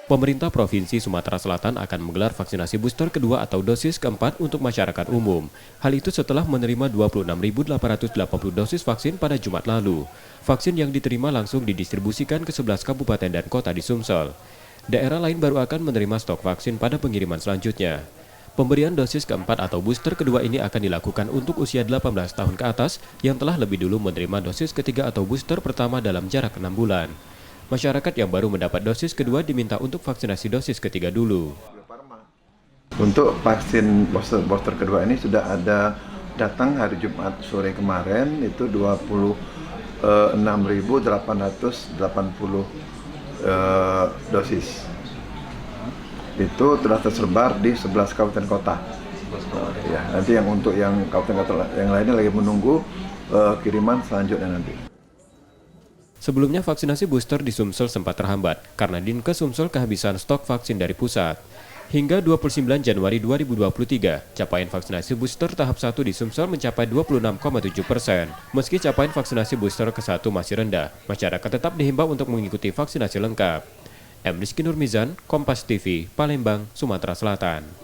Pemerintah Provinsi Sumatera Selatan akan menggelar vaksinasi booster kedua atau dosis keempat untuk masyarakat umum. Hal itu setelah menerima 26.880 dosis vaksin pada Jumat lalu. Vaksin yang diterima langsung didistribusikan ke 11 kabupaten dan kota di Sumsel. Daerah lain baru akan menerima stok vaksin pada pengiriman selanjutnya. Pemberian dosis keempat atau booster kedua ini akan dilakukan untuk usia 18 tahun ke atas yang telah lebih dulu menerima dosis ketiga atau booster pertama dalam jarak 6 bulan. Masyarakat yang baru mendapat dosis kedua diminta untuk vaksinasi dosis ketiga dulu. Untuk vaksin booster kedua ini sudah ada datang hari Jumat sore kemarin, itu 26.880 dosis. Itu telah tersebar di 11 kabupaten kota. Ya, nanti untuk yang kabupaten yang lainnya lagi menunggu kiriman selanjutnya nanti. Sebelumnya vaksinasi booster di Sumsel sempat terhambat karena Dinkes Sumsel kehabisan stok vaksin dari pusat. Hingga 29 Januari 2023, capaian vaksinasi booster tahap 1 di Sumsel mencapai 26,7%. Meski capaian vaksinasi booster ke-1 masih rendah, masyarakat tetap dihimbau untuk mengikuti vaksinasi lengkap. M. Rizky Nurmizan, Kompas TV, Palembang, Sumatera Selatan.